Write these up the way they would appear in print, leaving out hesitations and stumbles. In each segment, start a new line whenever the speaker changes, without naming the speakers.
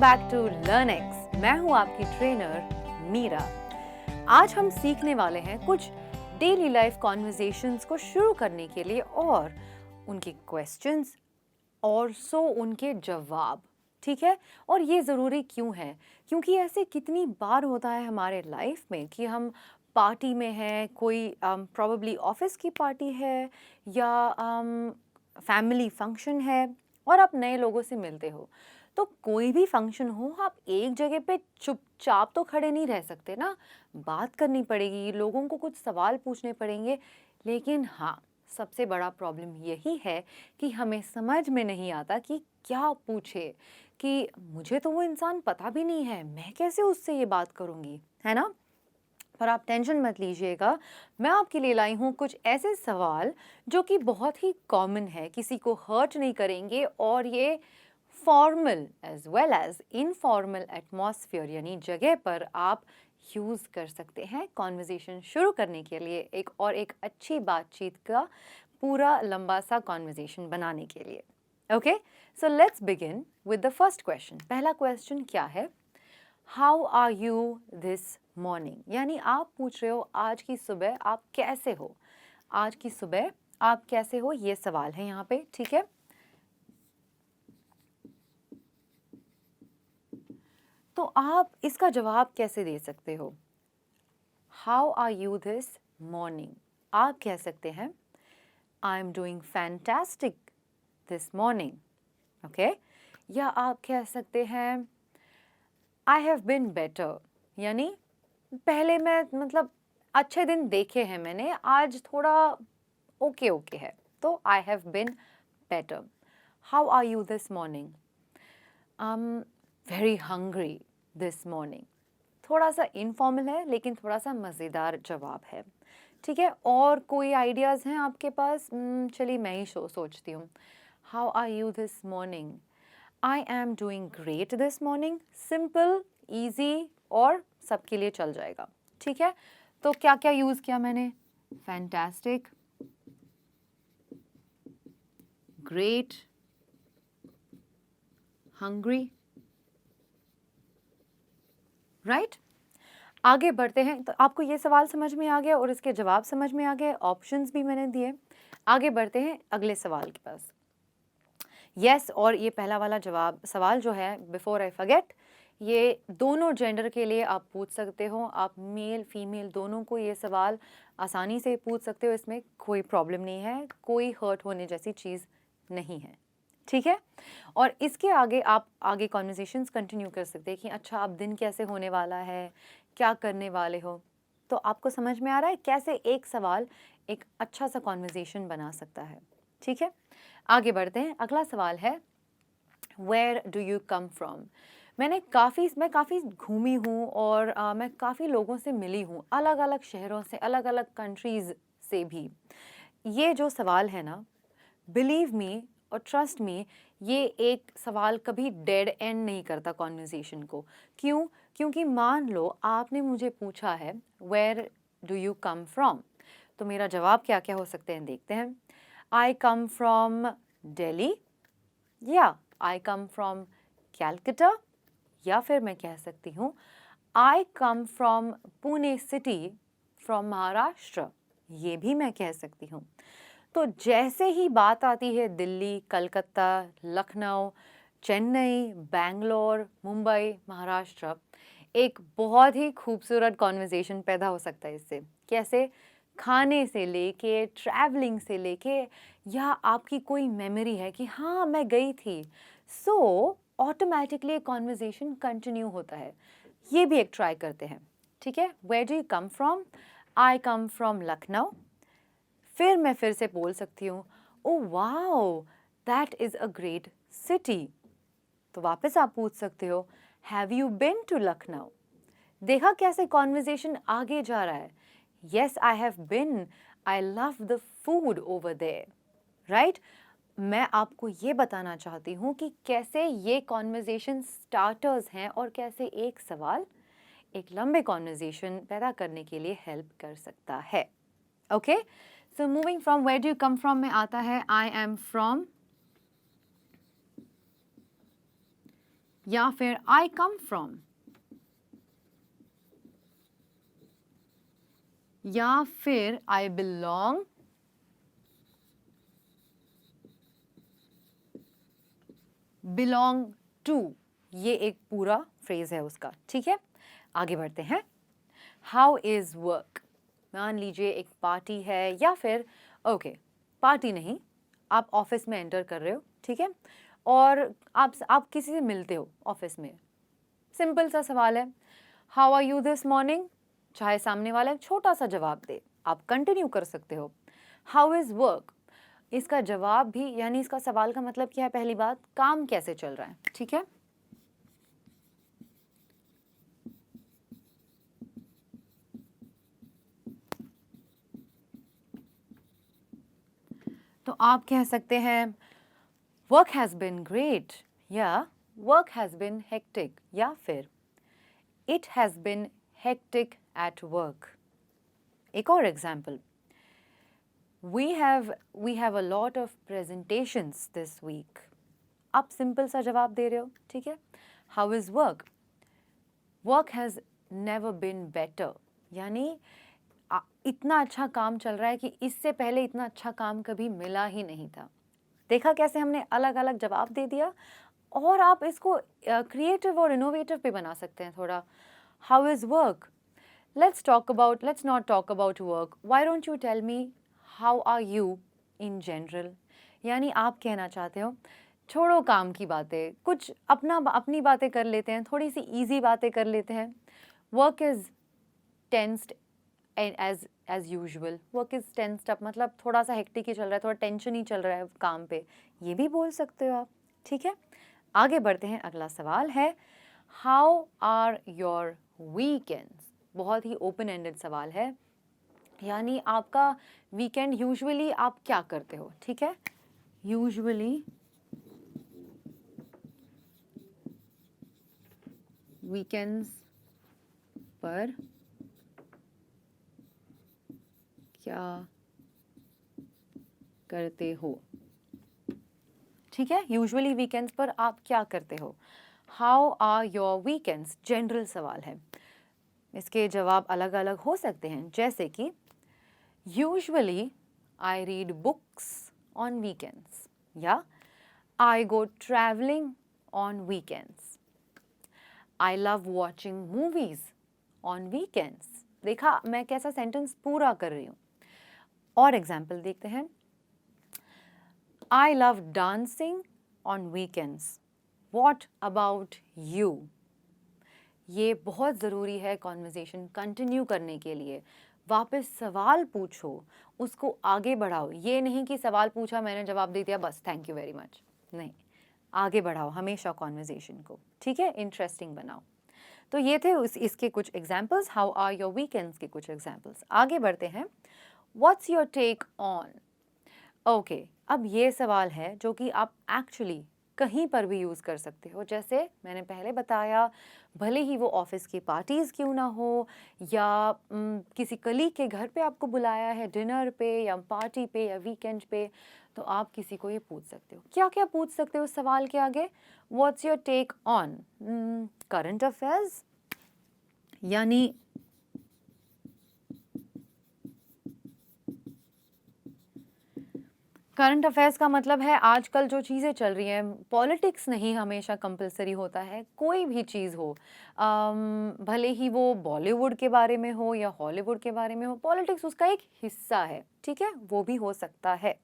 Back to learnings. मैं हूं आपकी ट्रेनर मीरा। आज हम सीखने वाले हैं कुछ डेली लाइफ कॉन्वर्सेशंस को शुरू करने के लिए और उनके क्वेश्चंस और उनके जवाब। ठीक है, और ये ज़रूरी क्यों है? क्योंकि ऐसे कितनी बार होता है हमारे लाइफ में कि हम पार्टी में हैं, कोई प्रॉबेबली ऑफिस की पार्टी है या फैमिली फंक्शन है और आप नए लोगों से मिलते हो। तो कोई भी फंक्शन हो, आप एक जगह पे चुपचाप तो खड़े नहीं रह सकते ना, बात करनी पड़ेगी, लोगों को कुछ सवाल पूछने पड़ेंगे। लेकिन हाँ, सबसे बड़ा प्रॉब्लम यही है कि हमें समझ में नहीं आता कि क्या पूछे, कि मुझे तो वो इंसान पता भी नहीं है, मैं कैसे उससे ये बात करूँगी, है ना? पर आप टेंशन मत लीजिएगा, मैं आपके लिए लाई हूँ कुछ ऐसे सवाल जो कि बहुत ही कॉमन है, किसी को हर्ट नहीं करेंगे और ये formal as well as informal atmosphere यानी जगह पर आप यूज़ कर सकते हैं कॉन्वर्जेशन शुरू करने के लिए, एक अच्छी बातचीत का पूरा लंबा सा कॉन्वर्जेशन बनाने के लिए। Okay, so let's begin with the first question. पहला क्वेश्चन क्या है? How are you this morning, यानी आप पूछ रहे हो आज की सुबह आप कैसे हो। आज की सुबह आप कैसे हो, ये सवाल है यहाँ पे। ठीक है, तो आप इसका जवाब कैसे दे सकते हो? How are you this morning, आप कह सकते हैं I am doing fantastic this morning. Okay, या आप कह सकते हैं आई हैव बिन बेटर, यानी पहले मैं अच्छे दिन देखे हैं मैंने, आज थोड़ा ओके ओके है, तो I have been better. How are you this morning? Very hungry this morning. थोड़ा सा इनफॉर्मल है लेकिन थोड़ा सा मज़ेदार जवाब है। ठीक है, और कोई आइडियाज़ हैं आपके पास? चलिए मैं ही सोचती हूँ। How are you this morning? I am doing great this morning. Simple, easy और सबके लिए चल जाएगा। ठीक है, तो क्या क्या यूज़ किया मैंने? Fantastic, great, hungry, right. आगे बढ़ते हैं। तो आपको ये सवाल समझ में आ गया और इसके जवाब समझ में आ गए, ऑप्शंस भी मैंने दिए। आगे बढ़ते हैं अगले सवाल के पास। यस, और ये पहला वाला सवाल जो है, बिफोर आई फॉरगेट, ये दोनों जेंडर के लिए आप पूछ सकते हो। आप मेल फीमेल दोनों को ये सवाल आसानी से पूछ सकते हो, इसमें कोई प्रॉब्लम नहीं है, कोई हर्ट होने जैसी चीज़ नहीं है। ठीक है, और इसके आगे आप आगे कॉन्वर्सेशंस कंटिन्यू कर सकते हैं कि अच्छा अब दिन कैसे होने वाला है, क्या करने वाले हो। तो आपको समझ में आ रहा है कैसे एक सवाल एक अच्छा सा कॉन्वर्सेशन बना सकता है। ठीक है, आगे बढ़ते हैं। अगला सवाल है where do you come from. मैं काफ़ी घूमी हूँ और मैं काफ़ी लोगों से मिली हूँ, अलग अलग शहरों से, अलग अलग कंट्रीज़ से भी। ये जो सवाल है ना, बिलीव मी और ट्रस्ट मी, ये एक सवाल कभी डेड एंड नहीं करता कॉन्वर्सेशन को। क्यों? क्योंकि मान लो आपने मुझे पूछा है where do you come from, तो मेरा जवाब क्या क्या हो सकते हैं देखते हैं। आई कम फ्रॉम दिल्ली, या आई कम फ्रॉम कैलकटा, या फिर मैं कह सकती हूँ I come from Pune city from Maharashtra, ये भी मैं कह सकती हूँ। तो जैसे ही बात आती है दिल्ली, कलकत्ता, लखनऊ, चेन्नई, बैंगलोर, मुंबई, महाराष्ट्र, एक बहुत ही खूबसूरत कॉन्वर्सेशन पैदा हो सकता है इससे। कैसे? खाने से लेके, ट्रैवलिंग से लेके, या आपकी कोई मेमोरी है कि हाँ मैं गई थी, सो ऑटोमेटिकली कॉन्वर्सेशन कंटिन्यू होता है। ये भी एक ट्राई करते हैं। ठीक है, where do you come from? I come from Lucknow. फिर मैं फिर से बोल सकती हूँ oh wow, that is a great city. तो वापस आप पूछ सकते हो have you been to Lucknow. देखा कैसे कॉन्वर्सेशन आगे जा रहा है। Yes I have been, I love the food over there, right. मैं आपको ये बताना चाहती हूँ कि कैसे ये कॉन्वर्सेशन स्टार्टर्स हैं और कैसे एक सवाल एक लंबे कॉन्वर्सेशन पैदा करने के लिए हेल्प कर सकता है। Okay, so moving from where do you come from में आता है आई एम फ्रॉम या फिर आई कम फ्रॉम, या फिर आई बिलोंग, बिलोंग टू। ये एक पूरा फ्रेज है उसका, ठीक है। आगे बढ़ते हैं। हाउ इज वर्क, मान लीजिए एक पार्टी है, या फिर ओके पार्टी नहीं, आप ऑफिस में एंटर कर रहे हो, ठीक है, और आप किसी से मिलते हो ऑफिस में। सिंपल सा सवाल है, how are you this morning, चाहे सामने वाला छोटा सा जवाब दे, आप कंटिन्यू कर सकते हो। हाउ इज वर्क, इसका जवाब भी, यानी इसका सवाल का मतलब क्या है, पहली बात काम कैसे चल रहा है, ठीक है। तो आप कह सकते हैं वर्क हैज़ बिन ग्रेट, या वर्क हैज़ बिन हेक्टिक, या फिर it has been hectic at work. एक और example, we have a lot of presentations this week। आप सिंपल सा जवाब दे रहे हो, ठीक है। How is work, work has never been better, यानी इतना अच्छा काम चल रहा है कि इससे पहले इतना अच्छा काम कभी मिला ही नहीं था। देखा कैसे हमने अलग अलग जवाब दे दिया, और आप इसको क्रिएटिव और इनोवेटिव भी बना सकते हैं थोड़ा। How is work, let's not talk about work, why don't you tell me how are you in general। यानी आप कहना चाहते हो छोड़ो काम की बातें, कुछ अपनी बातें कर लेते हैं, थोड़ी सी इजी बातें कर लेते हैं। Work is tensed as usual, work is tensed up, मतलब थोड़ा सा हेक्टिक ही चल रहा है, थोड़ा टेंशन ही चल रहा है काम पे, ये भी बोल सकते हो आप, ठीक है। आगे बढ़ते हैं, अगला सवाल है हाउ आर योर वीकेंड्स। बहुत ही ओपन एंडेड सवाल है, यानी आपका वीकेंड यूजुअली आप क्या करते हो, ठीक है। यूजुअली वीकेंड्स पर क्या करते हो, ठीक है। यूजुअली वीकेंड्स पर आप क्या करते हो। How are your weekends general सवाल है, इसके जवाब अलग अलग हो सकते हैं, जैसे कि usually I read books on weekends, या I go travelling on weekends, I love watching movies on weekends. देखा मैं कैसा सेंटेंस पूरा कर रही हूँ। और एग्जाम्पल देखते हैं, I love dancing on weekends. What about you? ये बहुत ज़रूरी है कॉन्वर्जेशन कंटिन्यू करने के लिए। वापस सवाल पूछो, उसको आगे बढ़ाओ। ये नहीं कि सवाल पूछा मैंने जवाब दे दिया बस थैंक यू वेरी मच, नहीं, आगे बढ़ाओ हमेशा कॉन्वर्जेशन को, ठीक है, इंटरेस्टिंग बनाओ। तो ये थे इसके कुछ examples, how are your weekends के कुछ एग्जाम्पल्स। आगे बढ़ते हैं, what's your take on. Okay, अब ये सवाल है जो कि आप एक्चुअली कहीं पर भी यूज़ कर सकते हो। जैसे मैंने पहले बताया, भले ही वो ऑफिस की पार्टीज़ क्यों ना हो, या किसी कलीग के घर पे आपको बुलाया है डिनर पे या पार्टी पे या वीकेंड पे, तो आप किसी को ये पूछ सकते हो। क्या क्या पूछ सकते हो उस सवाल के आगे, what's your take on current affairs, यानी करंट अफेयर्स का मतलब है आजकल जो चीज़ें चल रही हैं। पॉलिटिक्स नहीं हमेशा कंपलसरी होता है, कोई भी चीज़ हो, भले ही वो बॉलीवुड के बारे में हो या हॉलीवुड के बारे में हो, पॉलिटिक्स उसका एक हिस्सा है, ठीक है, वो भी हो सकता है।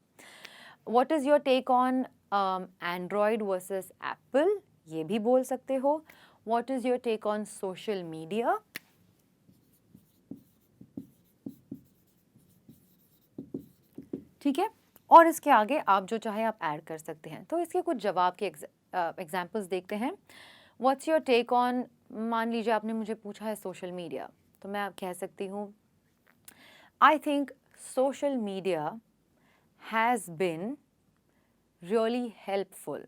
What is your take on Android versus Apple, ये भी बोल सकते हो। What is your take on social media, ठीक है। और इसके आगे आप जो चाहे आप ऐड कर सकते हैं। तो इसके कुछ जवाब के एग्जाम्पल्स देखते हैं। व्हाट्स योर टेक ऑन, मान लीजिए आपने मुझे पूछा है सोशल मीडिया, तो मैं आप कह सकती हूँ I think social media has been really helpful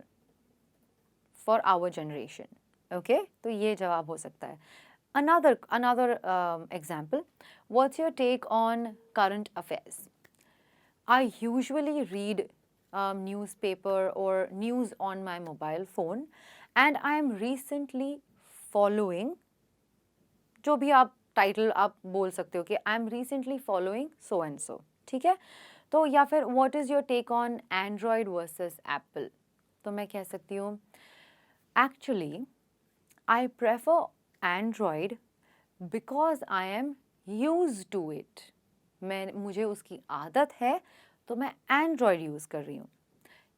for our generation. Okay, तो ये जवाब हो सकता है। Another example, what's your take on current affairs. I usually read newspaper or news on my mobile phone, and I am recently following, जो भी आप title आप बोल सकते हो कि I am recently following so and so, ठीक है। तो या फिर what is your take on Android versus Apple, तो मैं कह सकती हूँ actually I prefer Android because I am use to it, मुझे उसकी आदत है तो मैं एंड्रॉयड यूज़ कर रही हूँ।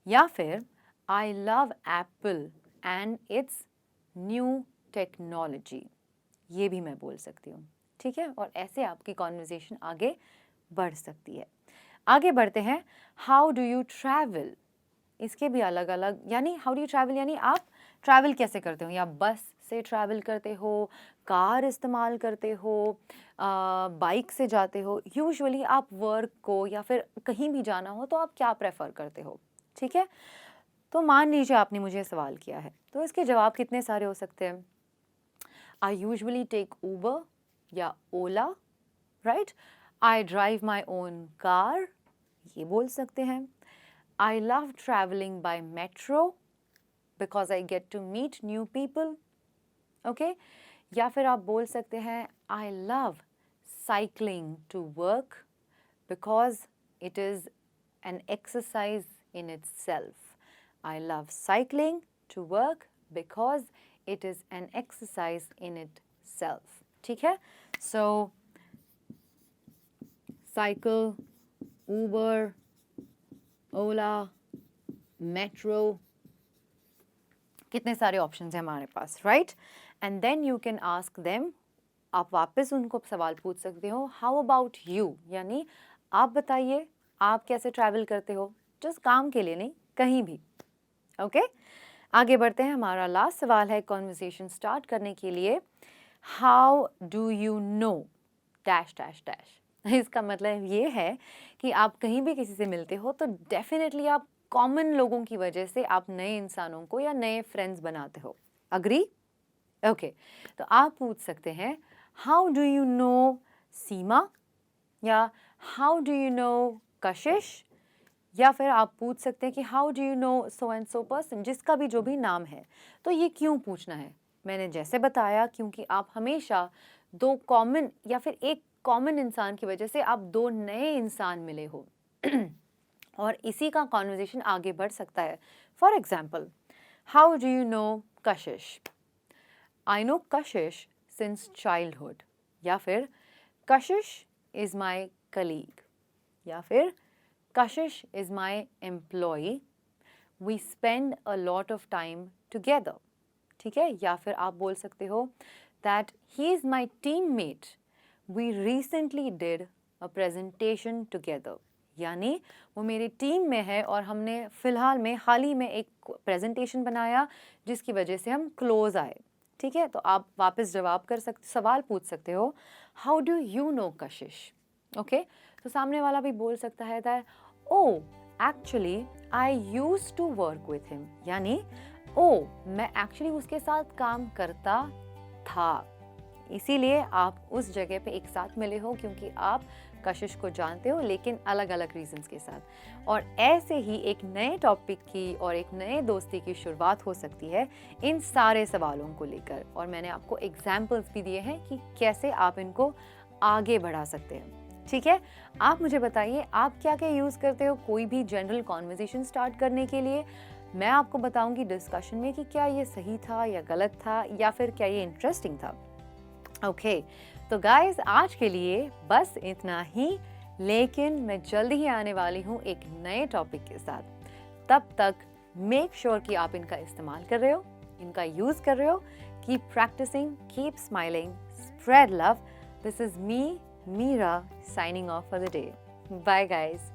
या फिर I love Apple and it's new technology, ये भी मैं बोल सकती हूँ, ठीक है। और ऐसे आपकी कॉन्वर्जेशन आगे बढ़ सकती है। आगे बढ़ते हैं, हाउ डू यू ट्रैवल, इसके भी अलग अलग, यानी हाउ डू यू ट्रैवल यानी आप ट्रैवल कैसे करते हो, या बस से ट्रैवल करते हो, कार इस्तेमाल करते हो, बाइक से जाते हो, यूजुअली आप वर्क को या फिर कहीं भी जाना हो तो आप क्या प्रेफर करते हो, ठीक है। तो मान लीजिए आपने मुझे सवाल किया है, तो इसके जवाब कितने सारे हो सकते हैं। आई यूजुअली टेक उबर या Ola, right. I drive my own car, ये बोल सकते हैं। I love travelling by metro because I get to meet new people, okay. या फिर आप बोल सकते हैं I love cycling to work because it is an exercise in itself. I love cycling to work because it is an exercise in itself. ठीक है, so cycle, Uber, Ola, Metro, कितने सारे ऑप्शंस हैं हमारे पास, right. And then you can ask them, आप वापस उनको सवाल पूछ सकते हो, हाउ अबाउट यू, यानी आप बताइए आप कैसे ट्रैवल करते हो, जस्ट काम के लिए नहीं, कहीं भी, ओके। आगे बढ़ते हैं, हमारा लास्ट सवाल है कॉन्वर्सेशन स्टार्ट करने के लिए, how do you no dash dash dash. इसका मतलब ये है कि आप कहीं भी किसी से मिलते हो तो डेफिनेटली आप कॉमन लोगों की वजह से आप नए इंसानों को या नए फ्रेंड्स बनाते हो, अग्री, ओके। तो आप पूछ सकते हैं हाउ डू यू नो सीमा, या हाउ डू यू नो कशिश, या फिर आप पूछ सकते हैं कि how do you no so and so person, जिसका भी जो भी नाम है। तो ये क्यों पूछना है, मैंने जैसे बताया क्योंकि आप हमेशा दो कॉमन या फिर एक कॉमन इंसान की वजह से आप दो नए इंसान मिले हो और इसी का कॉन्वर्जेशन आगे बढ़ सकता है। For example, how do you know Kashish, I know Kashish since childhood, या फिर कशिश इज़ माई कलीग, या फिर Kashish is my employee. We spend a lot of time together. ठीक है, या फिर आप बोल सकते हो that he is my teammate. We recently did a presentation together. यानी वो मेरी टीम में है और हमने फ़िलहाल में हाल ही में एक प्रेजेंटेशन बनाया जिसकी वजह से हम क्लोज आए, ठीक है। तो आप वापस जवाब कर सकते, सवाल पूछ सकते हो, how do you know Kashish, okay. तो सामने वाला भी बोल सकता है that oh actually I used to work with him, यानी ओ मैं एक्चुअली उसके साथ काम करता था, इसीलिए आप उस जगह पे एक साथ मिले हो क्योंकि आप कशिश को जानते हो लेकिन अलग अलग रीजंस के साथ। और ऐसे ही एक नए टॉपिक की और एक नए दोस्ती की शुरुआत हो सकती है इन सारे सवालों को लेकर, और मैंने आपको एग्जाम्पल्स भी दिए हैं कि कैसे आप इनको आगे बढ़ा सकते हैं, ठीक है। आप मुझे बताइए आप क्या क्या यूज़ करते हो कोई भी जनरल कॉन्वर्जेशन स्टार्ट करने के लिए। मैं आपको बताऊंगी डिस्कशन में कि क्या ये सही था या गलत था या फिर क्या ये इंटरेस्टिंग था, ओके। तो गाइस आज के लिए बस इतना ही, लेकिन मैं जल्दी ही आने वाली हूँ एक नए टॉपिक के साथ। तब तक मेक श्योर कि आप इनका इस्तेमाल कर रहे हो, इनका यूज़ कर रहे हो। Keep practicing, keep smiling, spread love. This is me, Meera, signing off for the day. Bye guys.